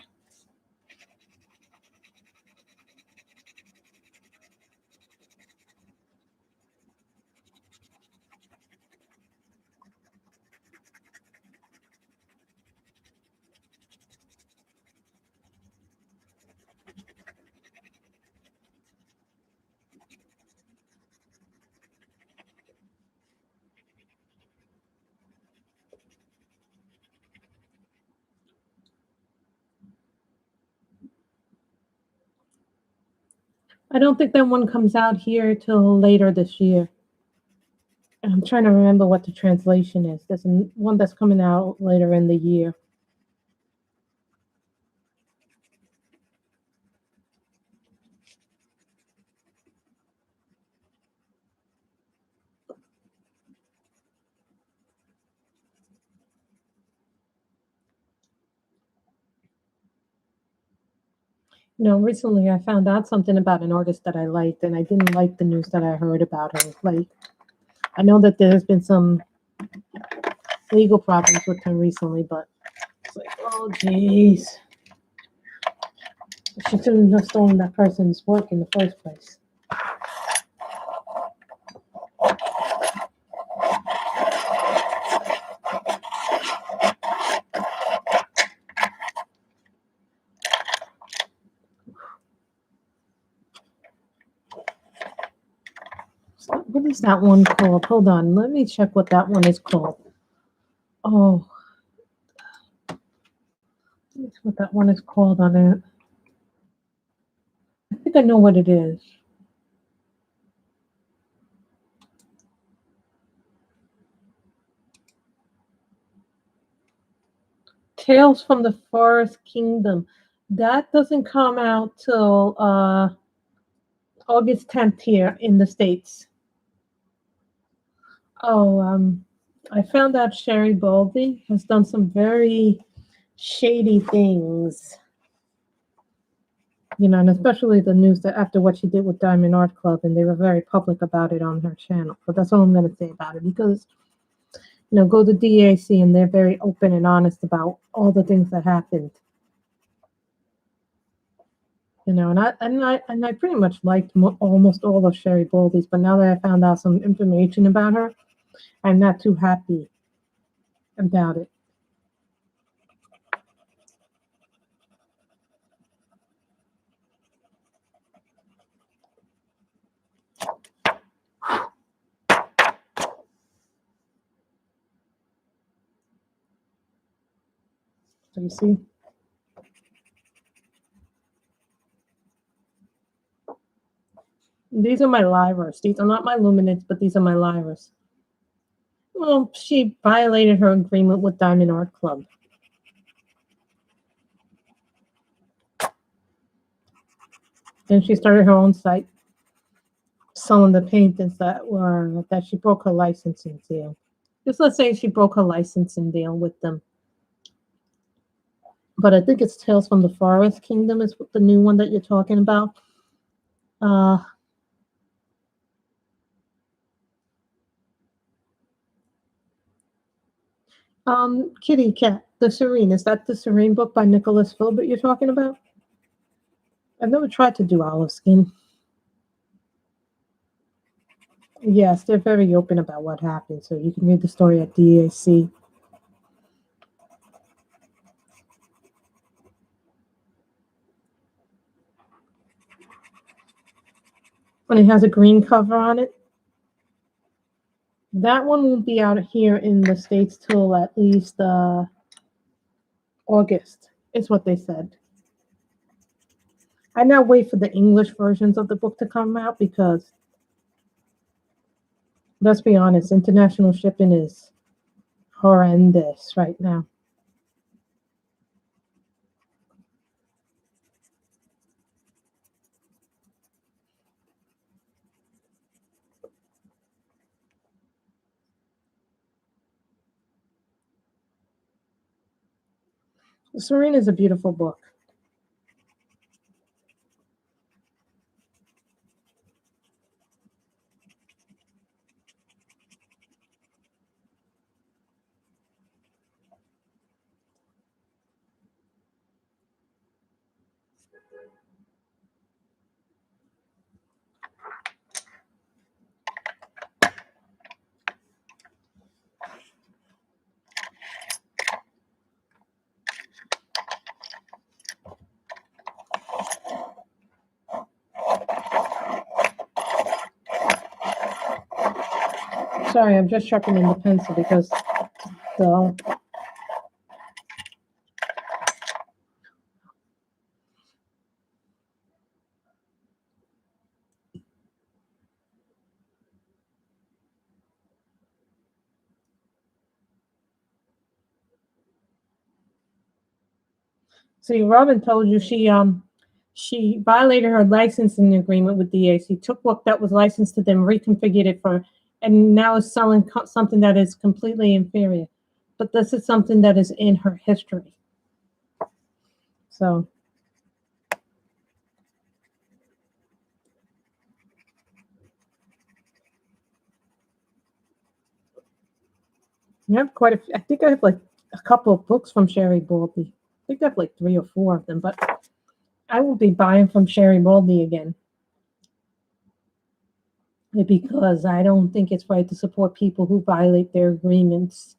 I don't think that one comes out here till later this year. I'm trying to remember what the translation is. There's one that's coming out later in the year. Recently I found out something about an artist that I liked, and I didn't like the news that I heard about her. Like, I know that there's been some legal problems with her recently, but it's like, oh, jeez. She shouldn't have stolen that person's work in the first place. What is that one called? Hold on. Let me check what that one is called. Oh, that's what that one is called on it. I think I know what it is. Tales from the Forest Kingdom. That doesn't come out till August 10th here in the States. Oh, I found out Sherry Baldy has done some very shady things. And especially the news that after what she did with Diamond Art Club, and they were very public about it on her channel. But that's all I'm going to say about it because, go to DAC and they're very open and honest about all the things that happened. And I pretty much liked almost all of Sherry Baldy's, but now that I found out some information about her, I'm not too happy about it. So you see, these are my livers. These are not my luminates, but these are my livers. Well, she violated her agreement with Diamond Art Club. Then she started her own site selling the paintings that she broke her licensing deal. Just let's say she broke her licensing deal with them. But I think it's Tales from the Forest Kingdom is the new one that you're talking about. Kitty Cat, The Serene. Is that the Serene book by Nicholas Philbert you're talking about? I've never tried to do olive skin. Yes, they're very open about what happened, so you can read the story at DAC. And it has a green cover on it. That one won't be out here in the States till at least August, is what they said. I now wait for the English versions of the book to come out because, let's be honest, international shipping is horrendous right now. Serena is a beautiful book. Sorry, I'm just sharpening the pencil because the see Robin told you she violated her licensing agreement with DAC, took book that was licensed to them, reconfigured it for, and now is selling something that is completely inferior. But this is something that is in her history. So you have quite a few. I think I have like a couple of books from Sherry Baldy. I think I have like 3 or 4 of them, but I will be buying from Sherry Baldy again because I don't think it's right to support people who violate their agreements.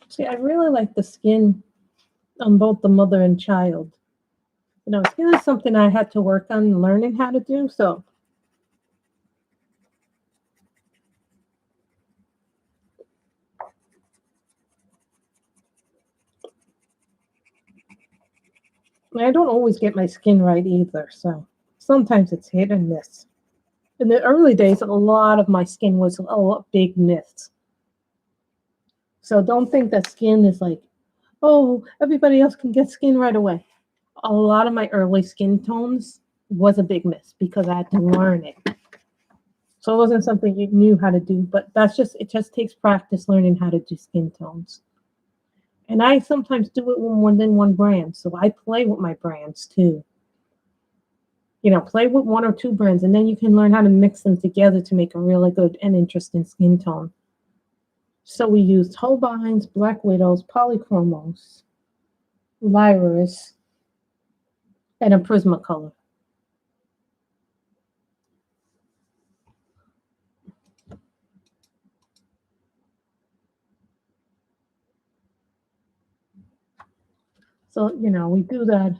See, I really like the skin on both the mother and child. You know, skin is something I had to work on learning how to do. So I don't always get my skin right either. So sometimes it's hit and miss. In the early days, a lot of my skin was a big miss. So don't think that skin is like, oh, everybody else can get skin right away. A lot of my early skin tones was a big miss because I had to learn it. So it wasn't something you knew how to do, but it just takes practice learning how to do skin tones. And I sometimes do it with more than one brand. So I play with my brands too. You know, play with 1 or 2 brands, and then you can learn how to mix them together to make a really good and interesting skin tone. So we used Holbeins, Black Widows, Polychromos, Lyris, and a Prismacolor. So, you know, we do that.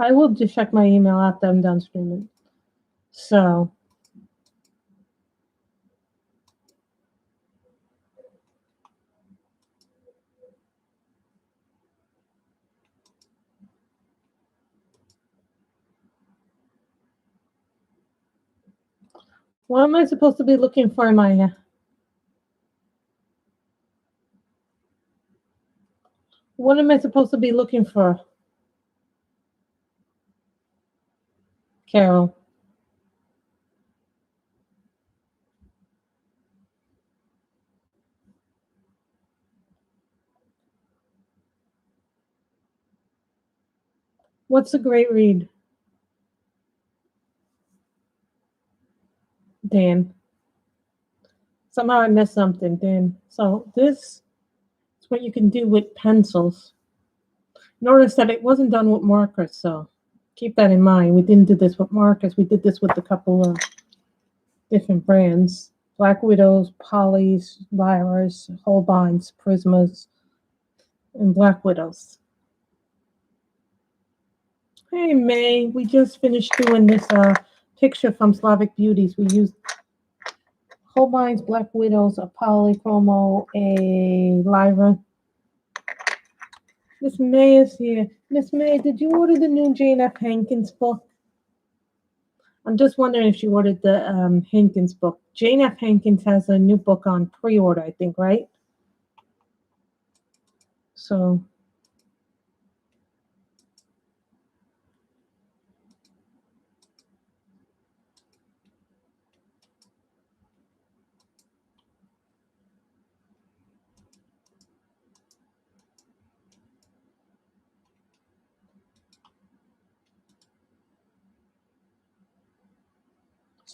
I will just check my email after I'm done streaming. So, What am I supposed to be looking for in my... What am I supposed to be looking for, Carol? What's a great read, Dan? Somehow I missed something, Dan. So this is what you can do with pencils. Notice that it wasn't done with markers, so keep that in mind. We didn't do this with markers. We did this with a couple of different brands. Black Widows, Polys, Lyras, Holbeins, Prismas, and Black Widows. Hey, May, we just finished doing this picture from Slavic Beauties. We used Holbein's, Black Widows, a Polychromo, a Lyra. Miss May is here. Miss May, did you order the new Jane F. Hankins book? I'm just wondering if she ordered the Hankins book. Jane F. Hankins has a new book on pre-order, I think, right? So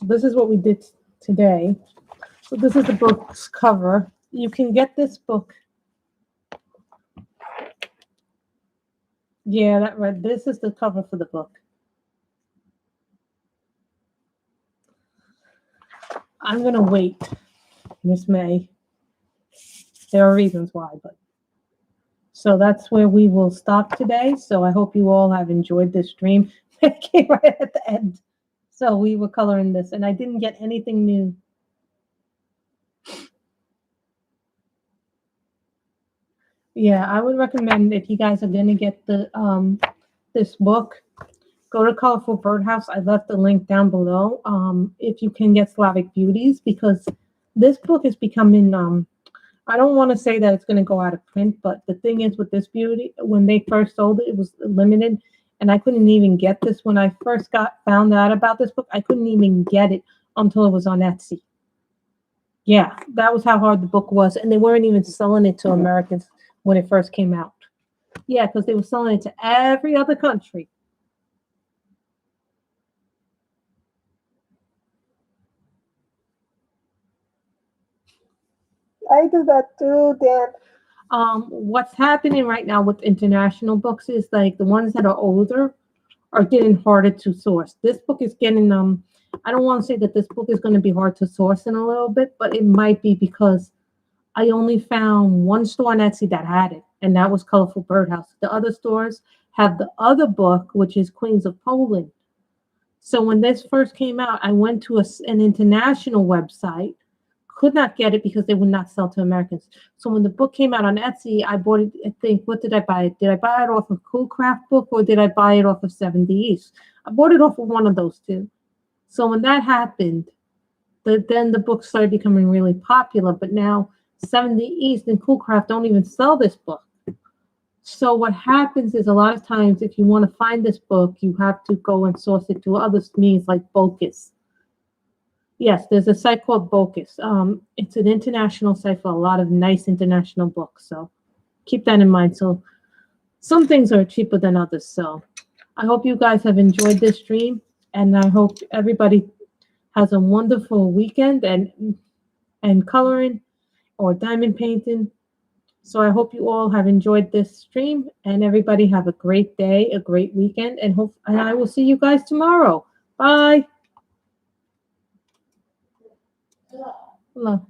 this is what we did today. So this is the book's cover. You can get this book. Yeah, that right. This is the cover for the book. I'm gonna wait, Miss May. There are reasons why, but so that's where we will stop today. So I hope you all have enjoyed this stream. It came right at the end. So we were coloring this, and I didn't get anything new. Yeah, I would recommend if you guys are gonna get the this book, go to Colorful Birdhouse. I left the link down below. If you can get Slavic Beauties, because this book is becoming I don't want to say that it's going to go out of print, but the thing is with this beauty, when they first sold it, it was limited, and I couldn't even get this when I first found out about this book. I couldn't even get it until it was on Etsy. Yeah, that was how hard the book was, and they weren't even selling it to Americans when it first came out. Yeah, because they were selling it to every other country. I do that too, Dan. What's happening right now with international books is like the ones that are older are getting harder to source. This book is getting I don't want to say that this book is going to be hard to source in a little bit, but it might be because I only found one store on Etsy that had it, and that was Colorful Birdhouse. The other stores have the other book, which is Queens of Poland. So when this first came out, I went to an international website, could not get it because they would not sell to Americans. So when the book came out on Etsy, I bought it. I think, what did I buy it? Did I buy it off of Cool Craft Book or did I buy it off of 70 East? I bought it off of one of those two. So when that happened, then the book started becoming really popular. But now 70 East and Cool Craft don't even sell this book. So what happens is a lot of times if you want to find this book, you have to go and source it to other means like Bocus. Yes, there's a site called Bocus. It's an international site for a lot of nice international books. So keep that in mind. So some things are cheaper than others. So I hope you guys have enjoyed this stream, and I hope everybody has a wonderful weekend and coloring or diamond painting. So I hope you all have enjoyed this stream, and everybody have a great day, a great weekend, and I will see you guys tomorrow. Bye. Love.